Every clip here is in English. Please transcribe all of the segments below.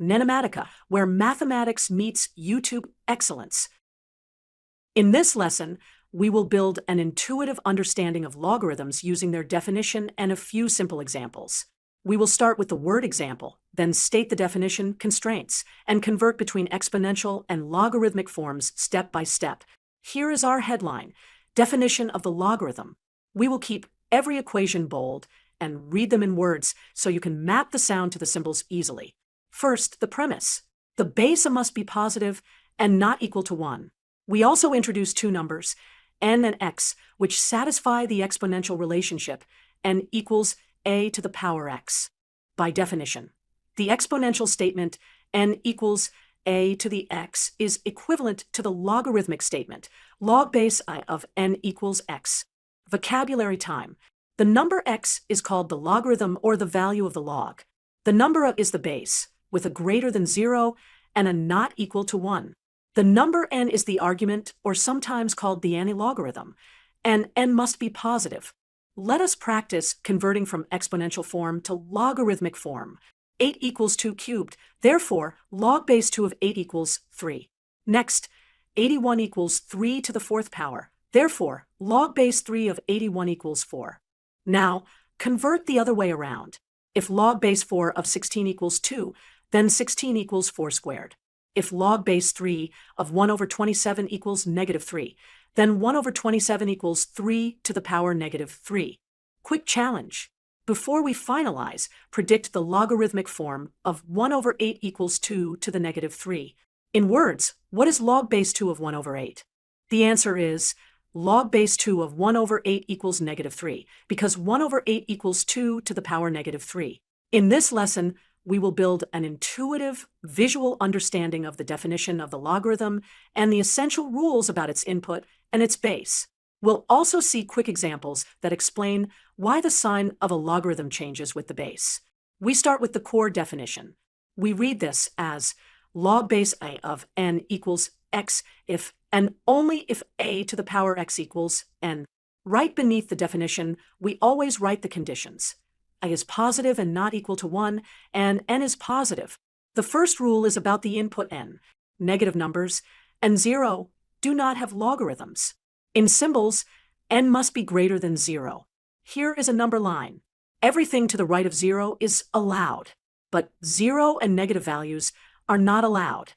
NENOMATICA, where mathematics meets YouTube excellence. In this lesson, we will build an intuitive understanding of logarithms using their definition and a few simple examples. We will start with the word example, then state the definition, constraints, and convert between exponential and logarithmic forms step by step. Here is our headline, definition of the logarithm. We will keep every equation bold and read them in words so you can map the sound to the symbols easily. First, the premise. The base must be positive and not equal to 1. We also introduce two numbers, n and x, which satisfy the exponential relationship, n equals a to the power x. By definition, the exponential statement n equals a to the x is equivalent to the logarithmic statement, log base I of n equals x. Vocabulary time. The number x is called the logarithm or the value of the log. The number is the base, with a greater than 0 and a not equal to 1. The number n is the argument, or sometimes called the anti-logarithm, and n must be positive. Let us practice converting from exponential form to logarithmic form. 8 equals 2 cubed, therefore log base 2 of 8 equals 3. Next, 81 equals 3 to the 4th power, therefore log base 3 of 81 equals 4. Now, convert the other way around. If log base 4 of 16 equals 2, then 16 equals 4 squared. If log base 3 of 1 over 27 equals negative 3, then 1 over 27 equals 3 to the power negative 3. Quick challenge. Before we finalize, predict the logarithmic form of 1 over 8 equals 2 to the negative 3. In words, what is log base 2 of 1 over 8? The answer is log base 2 of 1 over 8 equals negative 3, because 1 over 8 equals 2 to the power negative 3. In this lesson, we will build an intuitive, visual understanding of the definition of the logarithm and the essential rules about its input and its base. We'll also see quick examples that explain why the sign of a logarithm changes with the base. We start with the core definition. We read this as log base a of n equals x if and only if a to the power x equals n. Right beneath the definition, we always write the conditions. A is positive and not equal to 1, and n is positive. The first rule is about the input n. Negative numbers and 0 do not have logarithms. In symbols, n must be greater than 0. Here is a number line. Everything to the right of 0 is allowed, but 0 and negative values are not allowed.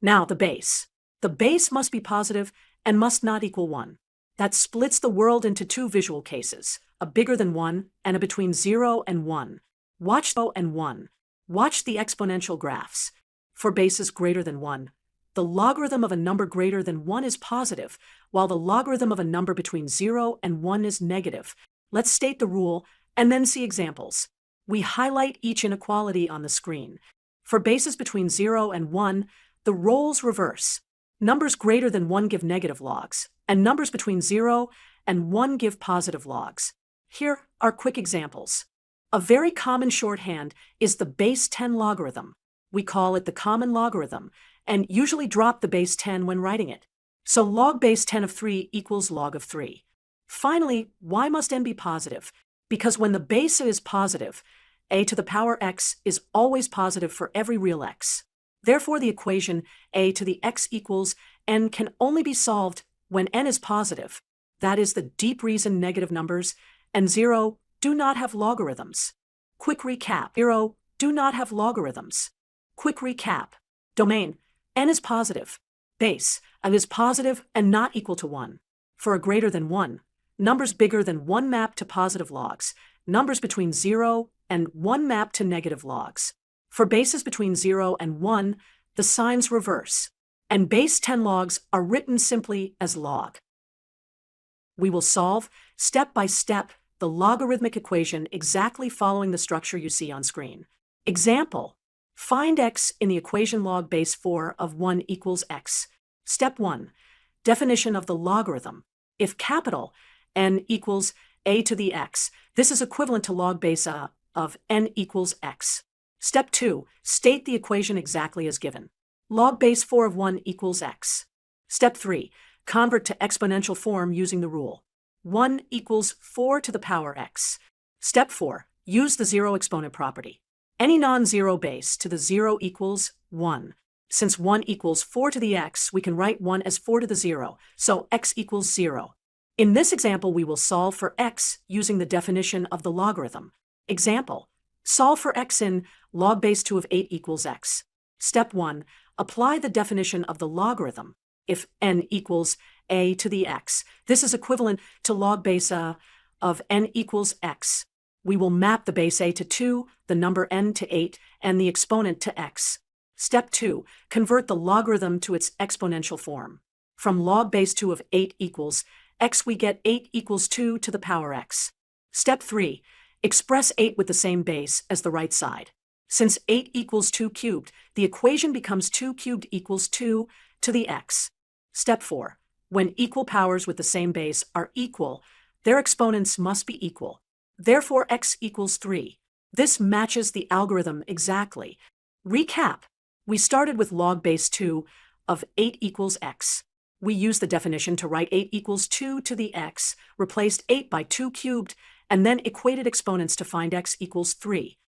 Now the base. The base must be positive and must not equal 1. That splits the world into two visual cases, a bigger than 1 and a between 0 and 1. Watch 0 and 1. Watch the exponential graphs. For bases greater than 1, the logarithm of a number greater than 1 is positive, while the logarithm of a number between 0 and 1 is negative. Let's state the rule and then see examples. We highlight each inequality on the screen. For bases between 0 and 1, the roles reverse. Numbers greater than 1 give negative logs, and numbers between 0 and 1 give positive logs. Here are quick examples. A very common shorthand is the base 10 logarithm. We call it the common logarithm, and usually drop the base 10 when writing it. So log base 10 of 3 equals log of 3. Finally, why must n be positive? Because when the base is positive, a to the power x is always positive for every real x. Therefore, the equation a to the x equals n can only be solved when n is positive. That is the deep reason negative numbers and 0 do not have logarithms. Quick recap. 0 do not have logarithms. Quick recap. Domain. N is positive. Base. N is positive and not equal to 1. For a greater than 1, numbers bigger than 1 map to positive logs. Numbers between 0 and 1 map to negative logs. For bases between 0 and 1, the signs reverse, and base 10 logs are written simply as log. We will solve, step by step, the logarithmic equation exactly following the structure you see on screen. Example. Find x in the equation log base 4 of 1 equals x. Step 1. Definition of the logarithm. If capital N equals a to the x, this is equivalent to log base a of n equals x. Step 2. State the equation exactly as given. Log base 4 of 1 equals x. Step 3. Convert to exponential form using the rule. 1 equals 4 to the power x. Step 4. Use the zero exponent property. any non-zero base to the 0 equals 1. Since 1 equals 4 to the x, we can write 1 as 4 to the 0, so x equals 0. In this example, we will solve for x using the definition of the logarithm. Example: solve for x in log base 2 of 8 equals x. Step 1. Apply the definition of the logarithm. If n equals a to the x, this is equivalent to log base of n equals x. We will map the base a to 2, the number n to 8, and the exponent to x. Step 2. Convert the logarithm to its exponential form. From log base 2 of 8 equals x, we get 8 equals 2 to the power x. Step 3. Express 8 with the same base as the right side. Since 8 equals 2 cubed, the equation becomes 2 cubed equals 2 to the x. Step 4. When equal powers with the same base are equal, their exponents must be equal. Therefore, x equals 3. This matches the algorithm exactly. Recap. We started with log base 2 of 8 equals x. We used the definition to write 8 equals 2 to the x, replaced 8 by 2 cubed, and then equated exponents to find x equals 3.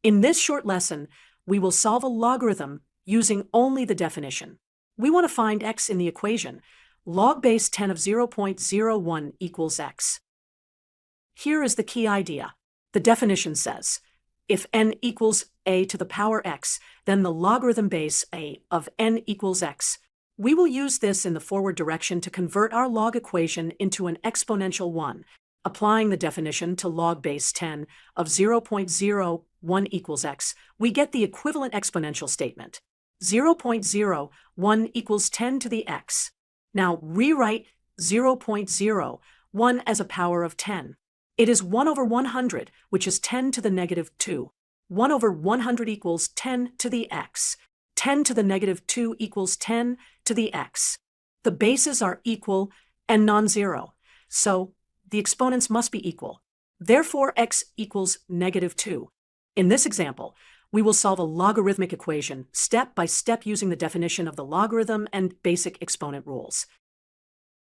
In this short lesson, we will solve a logarithm using only the definition. We want to find x in the equation. Log base 10 of 0.01 equals x. Here is the key idea. The definition says, if n equals a to the power x, then the logarithm base a of n equals x. We will use this in the forward direction to convert our log equation into an exponential one. Applying the definition to log base 10 of 0.01 equals x, we get the equivalent exponential statement. 0.01 equals 10 to the x. Now rewrite 0.01 as a power of 10. It is 1 over 100, which is 10 to the negative 2. 1 over 100 equals 10 to the x. 10 to the negative 2 equals 10 to the x. The bases are equal and non-zero, so the exponents must be equal. Therefore, x equals negative 2. In this example, we will solve a logarithmic equation step by step using the definition of the logarithm and basic exponent rules.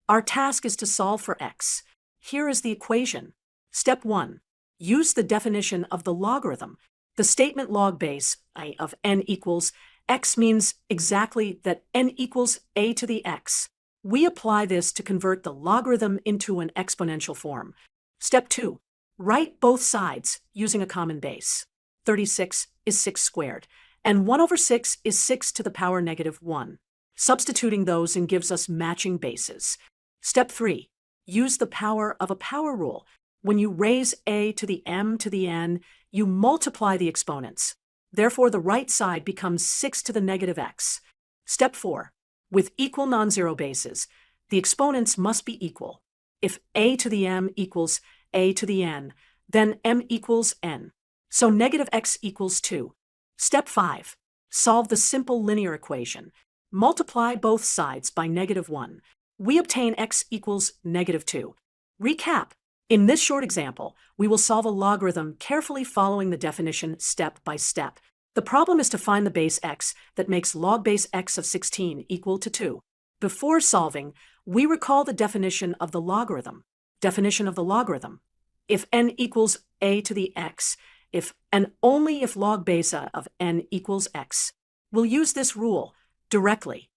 Our task is to solve for x. Here is the equation. Step 1. Use the definition of the logarithm. The statement log base a of n equals x means exactly that n equals a to the x. We apply this to convert the logarithm into an exponential form. Step 2. Write both sides using a common base. 36 is 6 squared, and 1 over 6 is 6 to the power negative 1. Substituting those in gives us matching bases. Step 3. Use the power of a power rule. When you raise a to the m to the n, you multiply the exponents. Therefore, the right side becomes 6 to the negative x. Step 4. With equal non-zero bases, the exponents must be equal. If a to the m equals a to the n, then m equals n. So negative x equals 2. Step 5. Solve the simple linear equation. Multiply both sides by negative 1. We obtain x equals negative 2. Recap. In this short example, we will solve a logarithm carefully following the definition step by step. The problem is to find the base x that makes log base x of 16 equal to 2. Before solving, we recall the definition of the logarithm. Definition of the logarithm. If n equals a to the x, if and only if log base of n equals x. We'll use this rule directly.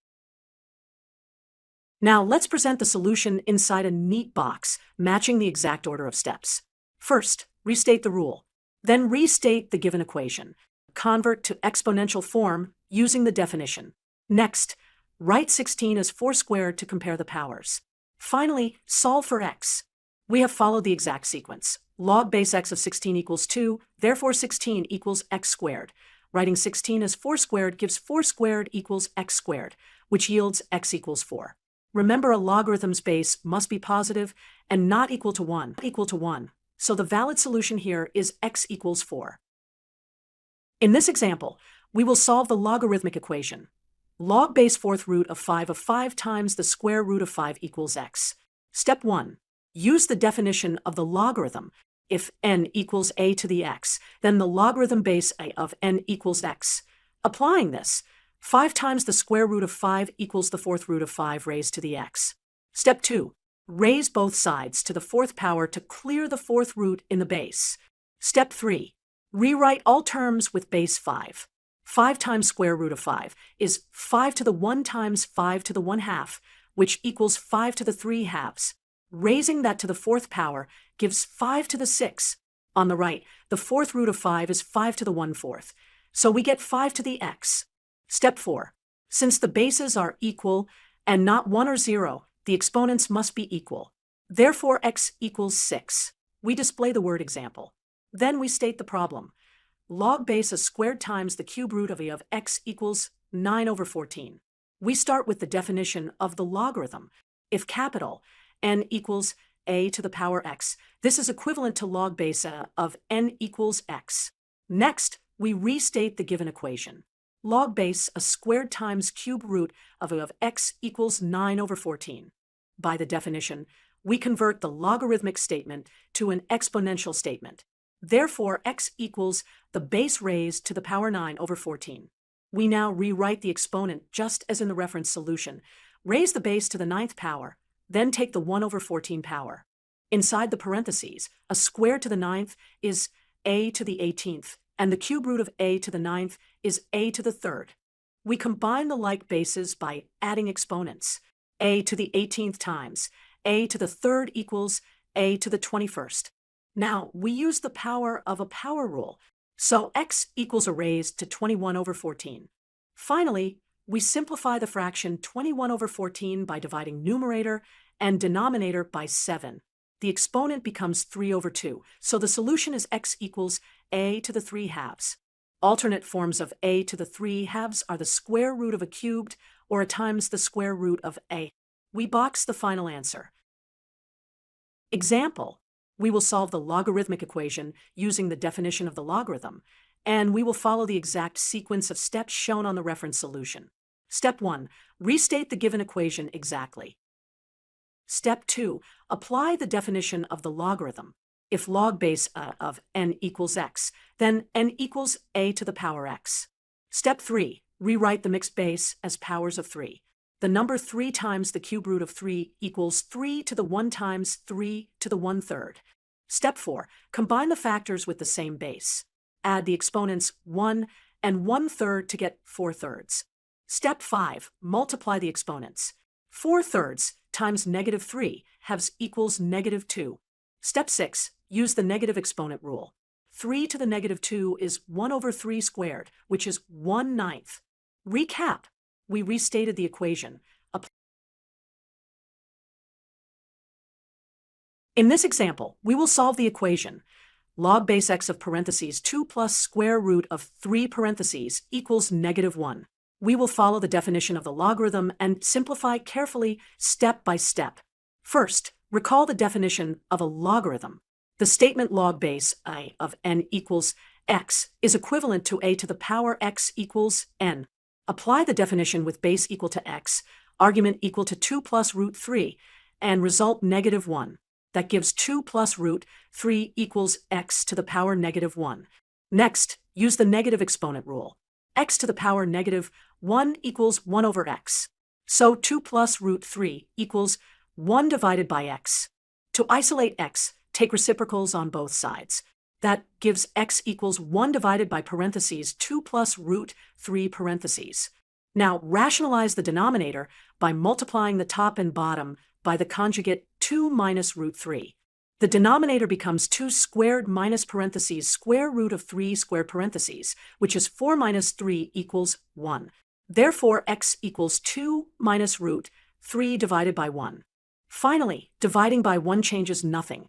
Now let's present the solution inside a neat box, matching the exact order of steps. First, restate the rule. Then restate the given equation. Convert to exponential form using the definition. Next, write 16 as 4 squared to compare the powers. Finally, solve for x. We have followed the exact sequence. Log base x of 16 equals 2, therefore 16 equals x squared. Writing 16 as 4 squared gives 4 squared equals x squared, which yields x equals 4. Remember, a logarithm's base must be positive and not equal to 1. So the valid solution here is x equals 4. In this example, we will solve the logarithmic equation. Log base 4th root of 5 times the square root of 5 equals x. Step 1. Use the definition of the logarithm. If n equals a to the x, then the logarithm base a of n equals x. Applying this, 5 times the square root of 5 equals the 4th root of 5 raised to the x. Step 2. Raise both sides to the 4th power to clear the 4th root in the base. Step 3. Rewrite all terms with base 5. 5 times square root of 5 is 5 to the 1 times 5 to the 1/2, which equals 5 to the 3/2. Raising that to the 4th power gives 5 to the 6. On the right, the 4th root of 5 is 5 to the 1/4, so we get 5 to the x. Step 4. Since the bases are equal and not 1 or 0, the exponents must be equal. Therefore, x equals 6. We display the word example. Then we state the problem. Log base a squared times the cube root of x equals 9/14. We start with the definition of the logarithm. If capital N equals a to the power x, this is equivalent to log base of n equals x. Next, we restate the given equation. Log base a squared times cube root of x equals 9/14. By the definition, we convert the logarithmic statement to an exponential statement. Therefore, x equals the base raised to the power 9/14. We now rewrite the exponent just as in the reference solution. Raise the base to the 9th power, then take the 1/14 power. Inside the parentheses, a square to the 9th is a to the 18th, and the cube root of a to the 9th is a to the 3rd. We combine the like bases by adding exponents. A to the 18th times a to the 3rd equals a to the 21st. Now, we use the power of a power rule, so x equals a raise to 21/14. Finally, we simplify the fraction 21/14 by dividing numerator and denominator by 7. The exponent becomes 3/2, so the solution is x equals a to the 3/2. Alternate forms of a to the 3/2 are the square root of a cubed or a times the square root of a. We box the final answer. Example. We will solve the logarithmic equation using the definition of the logarithm, and we will follow the exact sequence of steps shown on the reference solution. Step 1. Restate the given equation exactly. Step 2. Apply the definition of the logarithm. If log base of n equals x, then n equals a to the power x. Step 3. Rewrite the mixed base as powers of 3. The number 3 times the cube root of 3 equals 3 to the 1 times 3 to the 1/3. Step 4. Combine the factors with the same base. Add the exponents 1 and 1/3 to get 4/3. Step 5. Multiply the exponents. 4/3 times -3 equals -2. Step 6. Use the negative exponent rule. 3 to the -2 is 1/3 squared, which is 1/9. Recap. We restated the equation. In this example, we will solve the equation. Log base x of parentheses 2 plus square root of 3 parentheses equals -1. We will follow the definition of the logarithm and simplify carefully step by step. First, recall the definition of a logarithm. The statement log base I of n equals x is equivalent to a to the power x equals n. Apply the definition with base equal to x, argument equal to 2 plus root 3, and result -1. That gives 2 plus root 3 equals x to the power -1. Next, use the negative exponent rule. X to the power -1 equals 1/x. So 2 plus root 3 equals 1 divided by x. To isolate x, take reciprocals on both sides. That gives x equals 1 divided by parentheses 2 plus root 3 parentheses. Now rationalize the denominator by multiplying the top and bottom by the conjugate 2 minus root 3. The denominator becomes 2 squared minus parentheses square root of 3 squared parentheses, which is 4 minus 3 equals 1. Therefore, x equals 2 minus root 3 divided by 1. Finally, dividing by 1 changes nothing.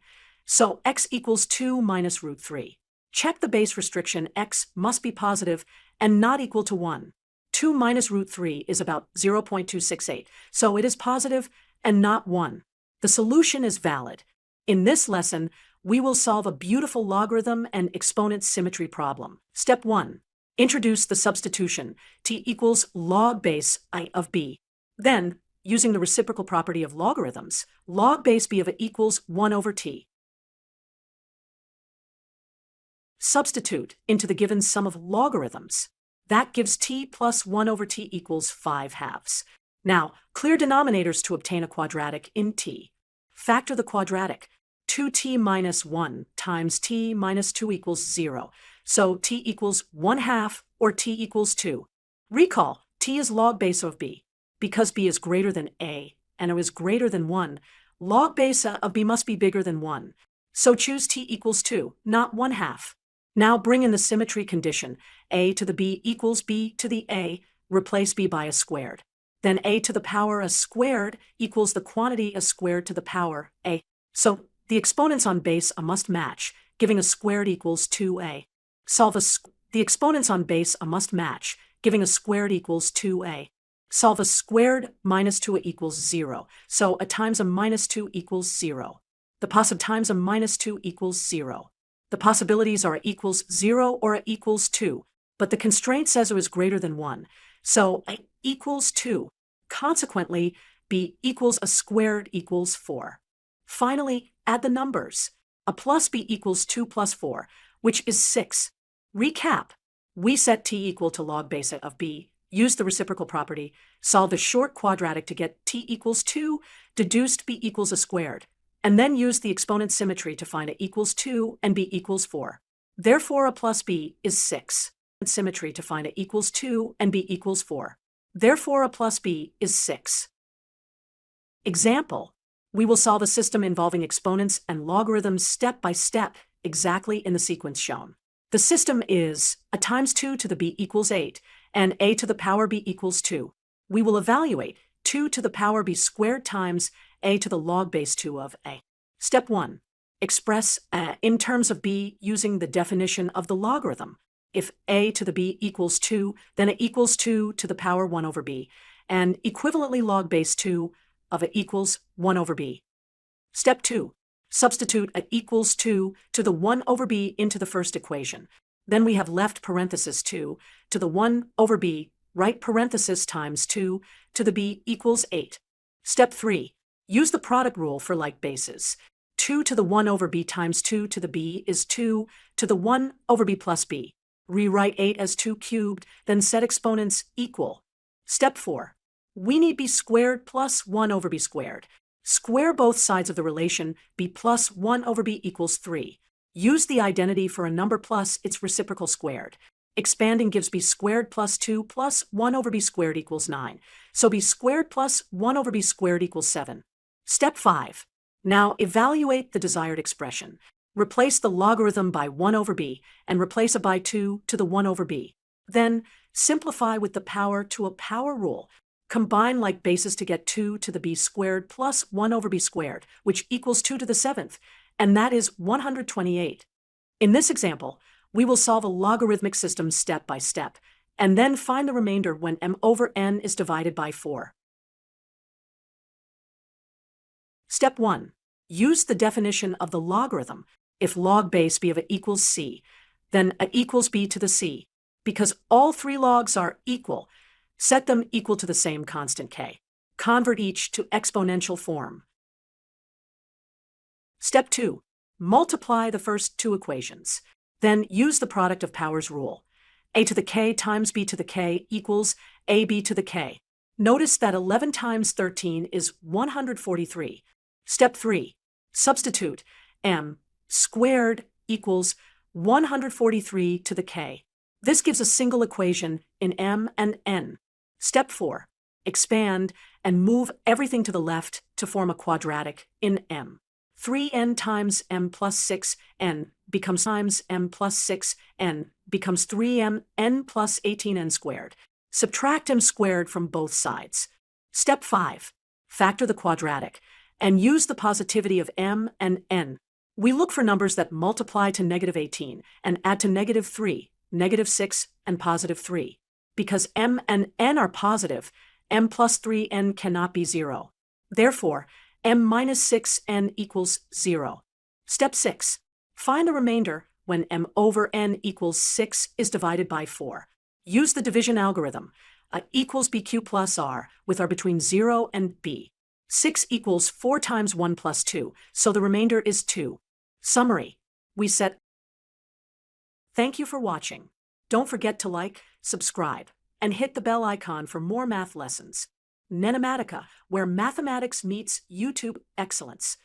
So x equals 2 minus root 3. Check the base restriction. X must be positive and not equal to 1. 2 minus root 3 is about 0.268, so it is positive and not 1. The solution is valid. In this lesson, we will solve a beautiful logarithm and exponent symmetry problem. Step 1. Introduce the substitution. T equals log base I of b. Then, using the reciprocal property of logarithms, log base b of a equals 1/t. Substitute into the given sum of logarithms. That gives t plus 1/t equals 5/2. Now, clear denominators to obtain a quadratic in t. Factor the quadratic. 2t minus 1 times t minus 2 equals 0. So t equals 1/2 or t equals 2. Recall, t is log base of b. Because b is greater than a and o is greater than 1, log base of b must be bigger than 1. So choose t equals 2, not 1/2. Now bring in the symmetry condition. A to the b equals b to the a. Replace b by a squared. Then a to the power a squared equals the quantity a squared to the power a. So the exponents on base a must match, giving a squared equals 2a. The exponents on base a must match, giving a squared equals 2a. Solve a squared minus 2a equals 0. So a times a minus 2 equals 0. The times a minus 2 equals 0. The possibilities are a equals 0 or a equals 2, but the constraint says it is greater than 1. So a equals 2. Consequently, b equals a squared equals 4. Finally, add the numbers. A plus b equals 2 plus 4, which is 6. Recap. We set t equal to log base of b, use the reciprocal property, solve the short quadratic to get t equals 2, deduced b equals a squared, and then use the exponent symmetry to find a equals 2 and b equals 4. Therefore, a plus b is 6. Symmetry to find a equals 2 and b equals 4. Therefore, a plus b is 6. Example. We will solve a system involving exponents and logarithms step by step, exactly in the sequence shown. The system is a times 2 to the b equals 8, and a to the power b equals 2. We will evaluate 2 to the power b squared times a to the log base 2 of a. Step 1. Express in terms of b using the definition of the logarithm. If a to the b equals 2, then a equals 2 to the power 1 over b, and equivalently log base 2 of a equals 1 over b. Step 2. Substitute a equals 2 to the 1 over b into the first equation. Then we have left parenthesis 2 to the 1 over b, right parenthesis times 2 to the b equals 8. Step 3. Use the product rule for like bases. 2 to the 1 over b times 2 to the b is 2 to the 1 over b plus b. Rewrite 8 as 2 cubed, then set exponents equal. Step 4. We need b squared plus 1 over b squared. Square both sides of the relation b plus 1 over b equals 3. Use the identity for a number plus its reciprocal squared. Expanding gives b squared plus 2 plus 1 over b squared equals 9. So b squared plus 1 over b squared equals 7. Step 5. Now evaluate the desired expression. Replace the logarithm by 1 over b and replace it by 2 to the 1 over b. Then simplify with the power to a power rule. Combine like bases to get 2 to the b squared plus 1 over b squared, which equals 2 to the 7th, and that is 128. In this example, we will solve a logarithmic system step by step, and then find the remainder when m over n is divided by 4. Step 1. Use the definition of the logarithm. If log base b of a equals c, then a equals b to the c. Because all three logs are equal, set them equal to the same constant k. Convert each to exponential form. Step 2. Multiply the first two equations. Then use the product of powers rule. A to the k times b to the k equals ab to the k. Notice that 11 times 13 is 143. Step 3. Substitute m squared equals 143 to the k. This gives a single equation in m and n. Step 4. Expand and move everything to the left to form a quadratic in m. 3n times m plus 6n becomes times m plus 6n becomes 3m n plus 18n squared. Subtract m squared from both sides. Step 5. Factor the quadratic and use the positivity of m and n. We look for numbers that multiply to -18 and add to -3, -6, and +3. Because m and n are positive, m plus 3n cannot be 0. Therefore, m minus 6n equals 0. Step 6. Find the remainder when m over n equals 6 is divided by 4. Use the division algorithm. A equals bq plus r with r between 0 and b. 6 equals 4 times 1 plus 2, so the remainder is 2. Summary. We set. Thank you for watching. Don't forget to like, subscribe, and hit the bell icon for more math lessons. NENOMATICA, where mathematics meets YouTube excellence.